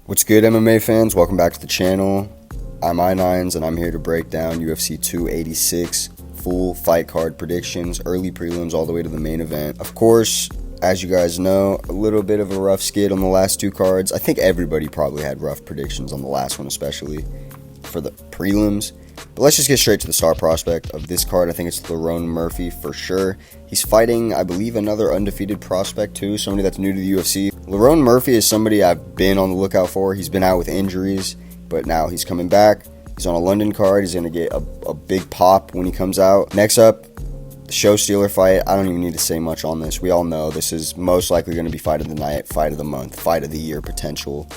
What's good, MMA fans? Welcome back to the channel. I'm I9s and I'm here to break down UFC 286 full fight card predictions, early prelims all the way to the main event. Of course, as you guys know, a little bit of a rough skid on the last two cards. I think everybody probably had rough predictions on the last one, especially for the prelims. But let's just get straight to the star prospect of this card. I think it's Lerone Murphy for sure. He's fighting, I believe, another undefeated prospect too, somebody that's new to the UFC. Lerone Murphy is somebody I've been on the lookout for. He's been out with injuries, but now he's coming back. He's on a London card. He's going to get a big pop when he comes out. Next up, the show stealer fight. I don't even need to say much on this. We all know this is most likely going to be fight of the night, fight of the month, fight of the year potential.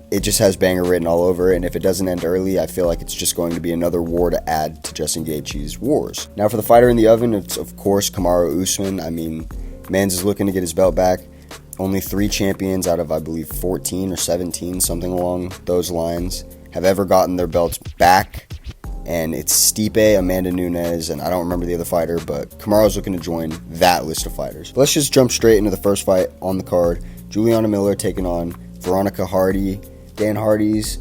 It just has banger written all over it, and if it doesn't end early, I feel like it's just going to be another war to add to Justin Gaethje's wars. Now for the fighter in the oven, it's of course Kamaru Usman. I mean, Mans is looking to get his belt back. Only 3 champions out of, I believe, 14 or 17, something along those lines, have ever gotten their belts back. And it's Stipe, Amanda Nunes, and I don't remember the other fighter, but Kamaru's looking to join that list of fighters. But let's just jump straight into the first fight on the card. Juliana Miller taking on Veronica Hardy, Dan Hardy's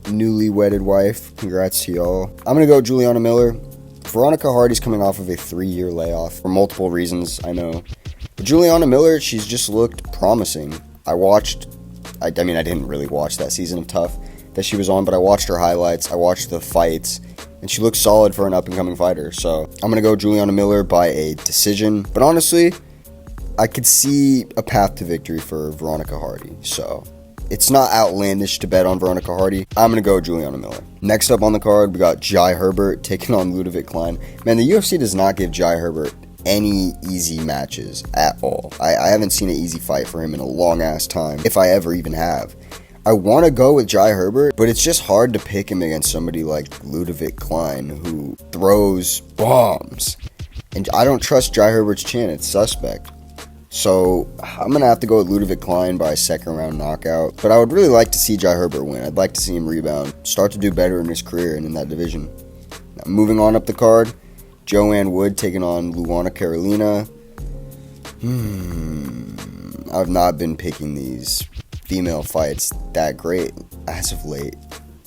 newly wedded wife. Congrats to y'all. I'm going to go Juliana Miller. Veronica Hardy's coming off of a 3-year layoff for multiple reasons, I know. But Juliana Miller, she's just looked promising. I didn't really watch that season of Tough that she was on, but I watched her highlights, I watched the fights, and she looks solid for an up-and-coming fighter. So I'm going to go Juliana Miller by a decision. But honestly, I could see a path to victory for Veronica Hardy. So it's not outlandish to bet on Veronica Hardy. I'm going to go Juliana Miller. Next up on the card, we got Herbert taking on Ludovit Klein. Man, the UFC does not give Herbert any easy matches at all. I haven't seen an easy fight for him in a long-ass time, if I ever even have. I want to go with Herbert, but it's just hard to pick him against somebody like Ludovit Klein, who throws bombs. And I don't trust Herbert's chin. It's suspect. So I'm going to have to go with Ludovit Klein by a second-round knockout. But I would really like to see Herbert win. I'd like to see him rebound, start to do better in his career and in that division. Now, moving on up the card, Joanne Wood taking on Luana Carolina. I've not been picking these female fights that great as of late.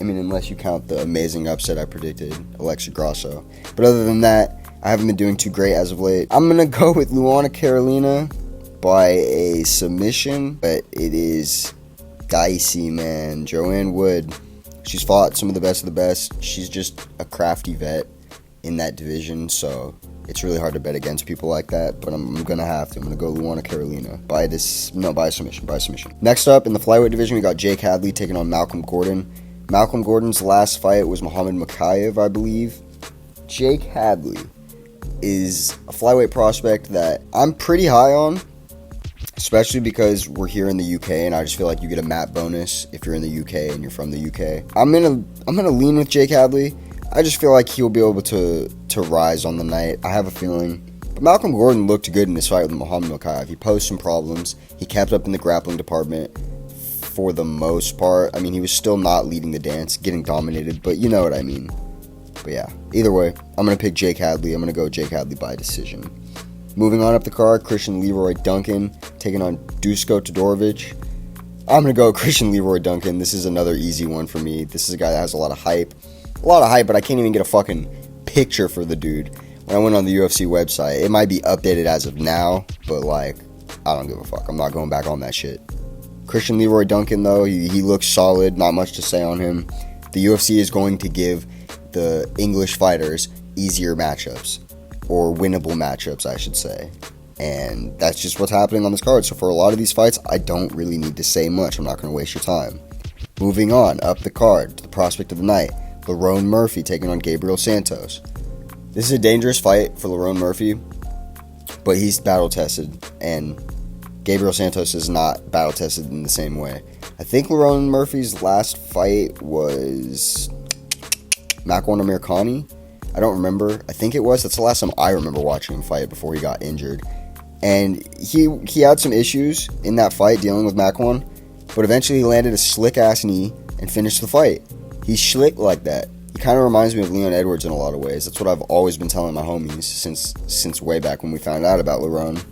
I mean, unless you count the amazing upset I predicted, Alexa Grasso. But other than that, I haven't been doing too great as of late. I'm going to go with Luana Carolina by a submission, but it is dicey, man. Joanne Wood, she's fought some of the best. She's just a crafty vet in that division, so it's really hard to bet against people like that, but I'm gonna have to. I'm gonna go Luana Carolina by submission. Next up in the flyweight division, we got Jake Hadley taking on Malcom Gordon. Malcom Gordon's last fight was Muhammad Mokaev, I believe. Jake Hadley is a flyweight prospect that I'm pretty high on, especially because we're here in the UK, and I just feel like you get a map bonus if you're in the UK and you're from the UK. I'm gonna lean with Jake Hadley. I just feel like he'll be able to rise on the night. I have a feeling. But Malcom Gordon looked good in his fight with Muhammad Mokaev. He posed some problems. He kept up in the grappling department for the most part. I mean, he was still not leading the dance, getting dominated, but you know what I mean. But yeah, either way, I'm going to pick Jake Hadley. I'm going to go Jake Hadley by decision. Moving on up the card, Christian Leroy Duncan taking on Dusko Todorovic. I'm going to go Christian Leroy Duncan. This is another easy one for me. This is a guy that has a lot of hype, but I can't even get a fucking picture for the dude. When I went on the UFC website, it might be updated as of now, but like, I don't give a fuck. I'm not going back on that shit. Christian Leroy Duncan, though, he looks solid. Not much to say on him. The UFC is going to give the English fighters easier matchups, or winnable matchups, I should say. And that's just what's happening on this card. So for a lot of these fights, I don't really need to say much. I'm not going to waste your time. Moving on up the card to the prospect of the night, Lerone Murphy taking on Gabriel Santos. This is a dangerous fight for Lerone Murphy, but he's battle-tested, and Gabriel Santos is not battle-tested in the same way. I think Lerone Murphy's last fight was Makwan Amirkhani. I don't remember. I think it was. That's the last time I remember watching him fight before he got injured. And he had some issues in that fight dealing with Makwan, but eventually he landed a slick-ass knee and finished the fight. He's slick like that. He kind of reminds me of Leon Edwards in a lot of ways. That's what I've always been telling my homies since way back when we found out about Lerone.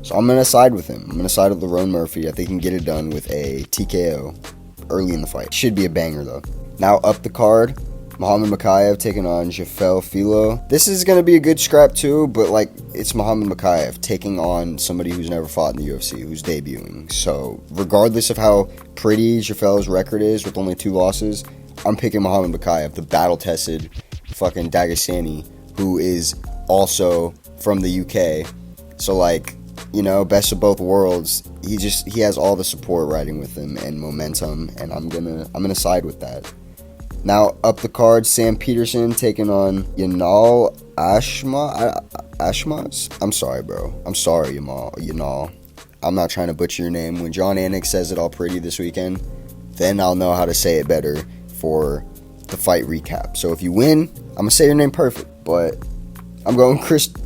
So I'm going to side with him. I'm going to side with Lerone Murphy. I think he can get it done with a TKO. early in the fight. Should be a banger though. Now up the card, Mokaev taking on Jafel Filho. This is going to be a good scrap too, but like, it's Mokaev taking on somebody who's never fought in the UFC, who's debuting. So regardless of how pretty Jafel's record is with only 2 losses, I'm picking Mokaev, the battle-tested fucking Dagestani, who is also from the UK. So like, you know, best of both worlds. He has all the support riding with him and momentum, and I'm gonna side with that. Now up the card, Sam Peterson taking on Yanal Ashmov. I'm sorry, bro. I'm sorry, Yanal. I'm not trying to butcher your name. When John Anik says it all pretty this weekend, then I'll know how to say it better for the fight recap. So if you win, I'm gonna say your name perfect. But I'm going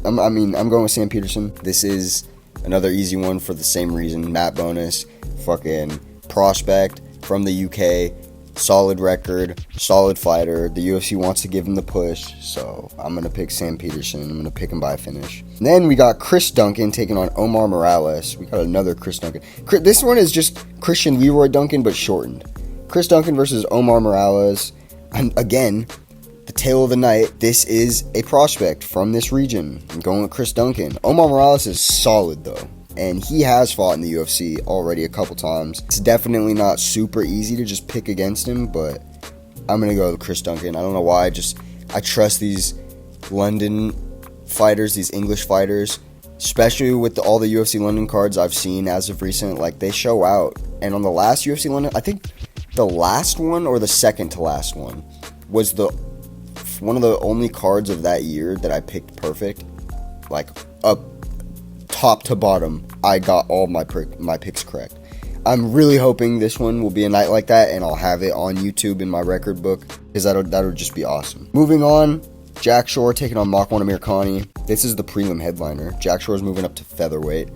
I'm going with Sam Peterson. This is another easy one for the same reason. Matt bonus, fucking prospect from the UK. Solid record, solid fighter. The UFC wants to give him the push, so I'm going to pick Sam Peterson. I'm going to pick him by a finish. And then we got Chris Duncan taking on Omar Morales. We got another Chris Duncan. This one is just Christian Leroy Duncan, but shortened. Chris Duncan versus Omar Morales. And again, the tale of the night. This is a prospect from this region. I'm going with Chris Duncan. Omar Morales is solid, though. And he has fought in the UFC already a couple times. It's definitely not super easy to just pick against him, but I'm going to go with Chris Duncan. I don't know why. I trust these London fighters, these English fighters, especially with all the UFC London cards I've seen as of recent. Like, they show out. And on the last UFC London, I think the last one or the second to last one was one of the only cards of that year that I picked perfect. Like, up top to bottom, I got all my picks correct. I'm really hoping this one will be a night like that, and I'll have it on YouTube in my record book, because that would just be awesome. Moving on, Jack Shore taking on Makwan Amirkhani. This is the prelim headliner. Jack Shore's moving up to featherweight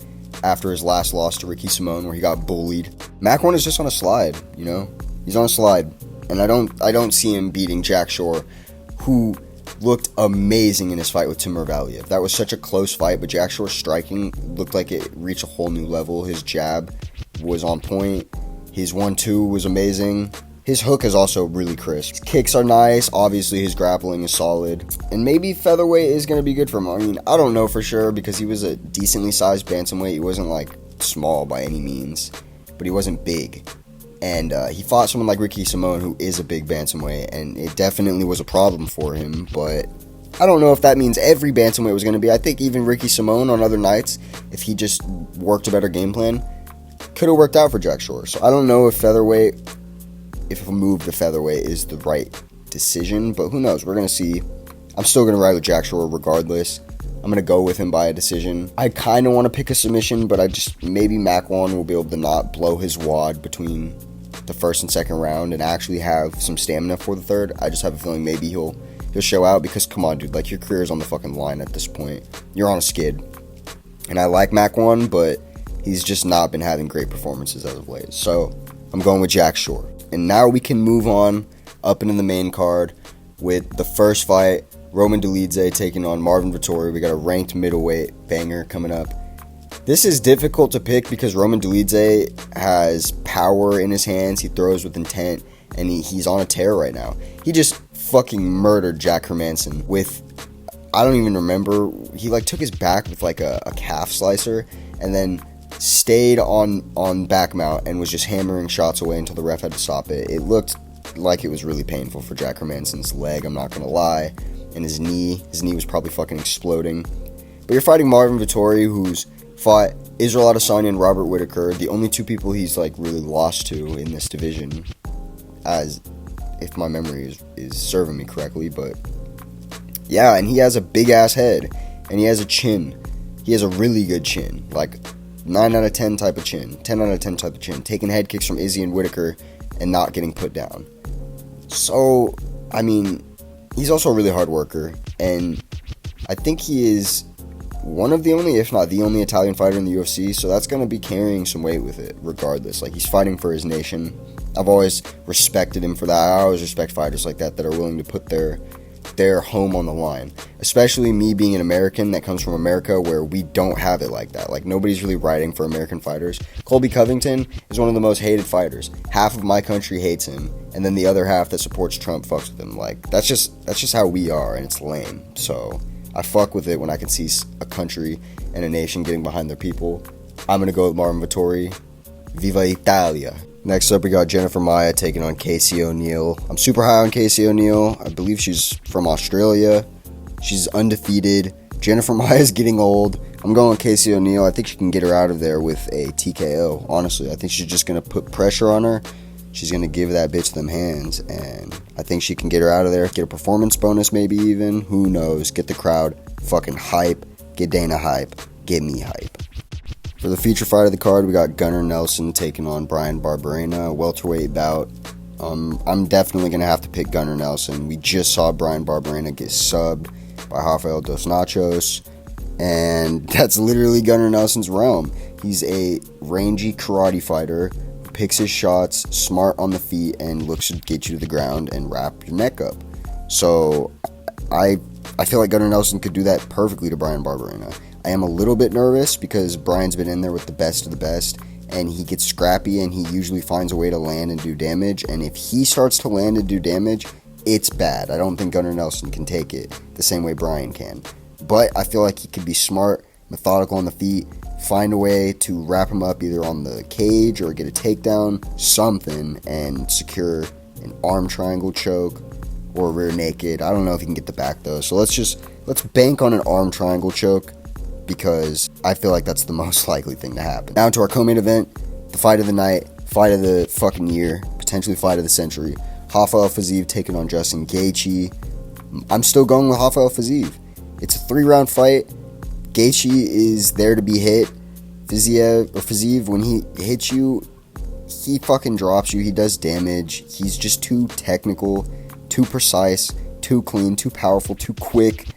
after his last loss to Ricky Simone, where he got bullied. Makwan is just on a slide, you know? He's on a slide, and I don't see him beating Jack Shore, who looked amazing in his fight with Timur Valiev. That was such a close fight, but Jack Shore's striking looked like it reached a whole new level. His jab was on point. His 1-2 was amazing. His hook is also really crisp. His kicks are nice. Obviously, his grappling is solid. And maybe featherweight is going to be good for him. I mean, I don't know for sure, because he was a decently sized bantamweight. He wasn't, like, small by any means, but he wasn't big. And he fought someone like Ricky Simone, who is a big bantamweight, and it definitely was a problem for him. But I don't know if that means every bantamweight was going to be. I think even Ricky Simone on other nights, if he just worked a better game plan, could have worked out for Jack Shore. So I don't know if a move to featherweight is the right decision, but who knows? We're going to see. I'm still going to ride with Jack Shore regardless. I'm going to go with him by a decision. I kind of want to pick a submission, but maybe Makwan will be able to not blow his wad between the first and second round and actually have some stamina for the third. I just have a feeling maybe he'll show out, because come on, dude, like, your career is on the fucking line at this point. You're on a skid. And I like Makwan, but he's just not been having great performances as of late. So I'm going with Jack Shore. And now we can move on up into the main card with the first fight, Roman Dolidze taking on Marvin Vettori. We got a ranked middleweight banger coming up. This is difficult to pick because Roman Dolidze has power in his hands. He throws with intent, and he's on a tear right now. He just fucking murdered Jack Hermanson with, I don't even remember, he like took his back with like a calf slicer, and then stayed on back mount and was just hammering shots away until the ref had to stop it. It looked like it was really painful for Jack Hermanson's leg, I'm not gonna lie, and his knee was probably fucking exploding. But you're fighting Marvin Vettori, who's fought Israel Adesanya and Robert Whittaker, the only two people he's like really lost to in this division, as if my memory is serving me correctly. But yeah, and he has a big ass head, and he has a chin. He has a really good chin, like 9 out of 10 type of chin, 10 out of 10 type of chin, taking head kicks from Izzy and Whittaker and not getting put down. So, I mean, he's also a really hard worker, and I think he is one of the only, if not the only, Italian fighter in the UFC, so that's going to be carrying some weight with it, regardless. Like, he's fighting for his nation. I've always respected him for that. I always respect fighters like that are willing to put their put their home on the line. Especially me being an American that comes from America where we don't have it like that. Like, nobody's really writing for American fighters. Colby Covington is one of the most hated fighters. Half of my country hates him, and then the other half that supports Trump fucks with him. Like, that's just how we are, and it's lame. So I fuck with it when I can see a country and a nation getting behind their people. I'm gonna go with Marvin Vettori. Viva Italia. Next up, we got Jennifer Maia taking on Casey O'Neill. I'm super high on Casey O'Neill. I believe she's from Australia. She's undefeated. Jennifer Maia is getting old. I'm going with Casey O'Neill. I think she can get her out of there with a TKO, honestly. I think she's just going to put pressure on her. She's going to give that bitch them hands, and I think she can get her out of there. Get a performance bonus maybe even. Who knows? Get the crowd fucking hype. Get Dana hype. Get me hype. For the feature fight of the card, we got Gunnar Nelson taking on Bryan Barberena, a welterweight bout. I'm definitely going to have to pick Gunnar Nelson. We just saw Bryan Barberena get subbed by Rafael Dos Nachos, and that's literally Gunnar Nelson's realm. He's a rangy karate fighter who picks his shots, smart on the feet, and looks to get you to the ground and wrap your neck up. So I feel like Gunnar Nelson could do that perfectly to Bryan Barberena. I am a little bit nervous because Bryan's been in there with the best of the best, and he gets scrappy, and he usually finds a way to land and do damage, and if he starts to land and do damage, it's bad. I don't think Gunnar Nelson can take it the same way Bryan can. But I feel like he could be smart, methodical on the feet, find a way to wrap him up either on the cage or get a takedown, something, and secure an arm triangle choke or rear naked. I don't know if he can get the back though, so let's bank on an arm triangle choke, because I feel like that's the most likely thing to happen. Now to our co-main event, the fight of the night, fight of the fucking year, potentially fight of the century. Rafael Fiziev taking on Justin Gaethje. I'm still going with Rafael Fiziev. It's a 3-round fight. Gaethje is there to be hit. Fiziev, when he hits you, he fucking drops you. He does damage. He's just too technical, too precise, too clean, too powerful, too quick.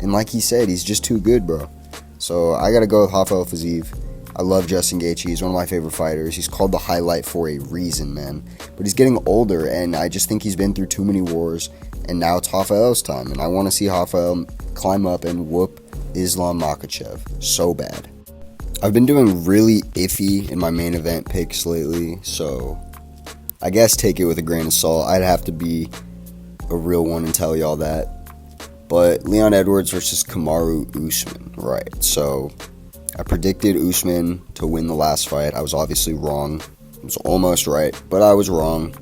And like he said, he's just too good, bro. So I gotta go with Rafael Fiziev. I love Justin Gaethje. He's one of my favorite fighters. He's called the highlight for a reason, man. But he's getting older, and I just think he's been through too many wars, and now it's Rafael's time. And I want to see Rafael climb up and whoop Islam Makhachev so bad. I've been doing really iffy in my main event picks lately, so I guess take it with a grain of salt. I'd have to be a real one and tell y'all that. But Leon Edwards versus Kamaru Usman, right? So I predicted Usman to win the last fight. I was obviously wrong. I was almost right, but I was wrong.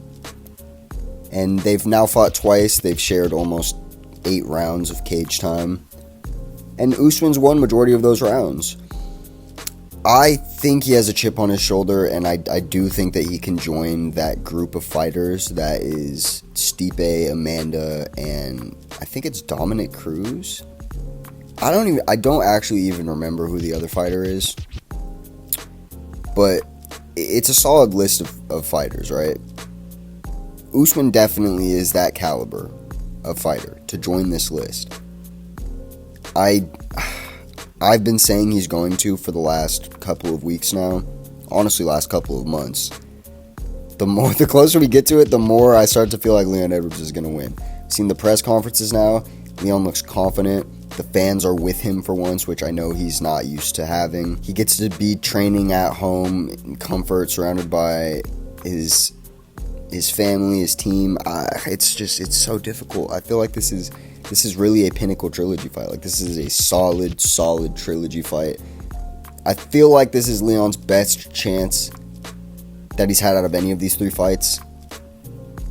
And they've now fought twice. They've shared almost 8 rounds of cage time. And Usman's won majority of those rounds. I think he has a chip on his shoulder, and I do think that he can join that group of fighters that is Stipe, Amanda, and I think it's Dominic Cruz. I don't actually even remember who the other fighter is, but it's a solid list of fighters, right? Usman definitely is that caliber of fighter to join this list. I've been saying he's going to for the last couple of weeks now. Honestly, last couple of months. The closer we get to it, the more I start to feel like Leon Edwards is going to win. Seen the press conferences now. Leon looks confident. The fans are with him for once, which I know he's not used to having. He gets to be training at home in comfort, surrounded by his family, his team. It's so difficult. I feel like this is really a pinnacle trilogy fight. Like, this is a solid trilogy fight. I feel like this is Leon's best chance that he's had out of any of these 3 fights.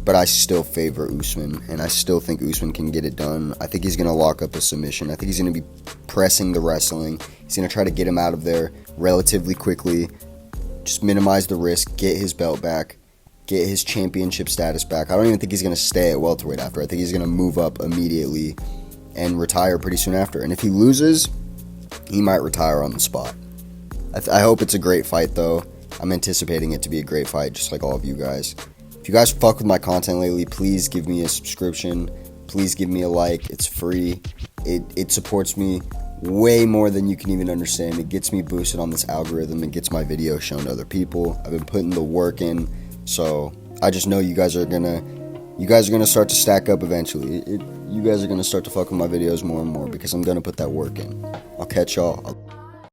But I still favor Usman, and I still think Usman can get it done. I think he's going to lock up a submission. I think he's going to be pressing the wrestling. He's going to try to get him out of there relatively quickly. Just minimize the risk, get his belt back, get his championship status back. I don't even think he's going to stay at welterweight after. I think he's going to move up immediately and retire pretty soon after. And if he loses, he might retire on the spot. I hope it's a great fight, though. I'm anticipating it to be a great fight, just like all of you guys. If you guys fuck with my content lately, please give me a subscription. Please give me a like. It's free. It supports me way more than you can even understand. It gets me boosted on this algorithm. It gets my videos shown to other people. I've been putting the work in. So I just know you guys are going to You guys are going to start to stack up eventually. You guys are going to start to fuck with my videos more and more because I'm going to put that work in. I'll catch y'all.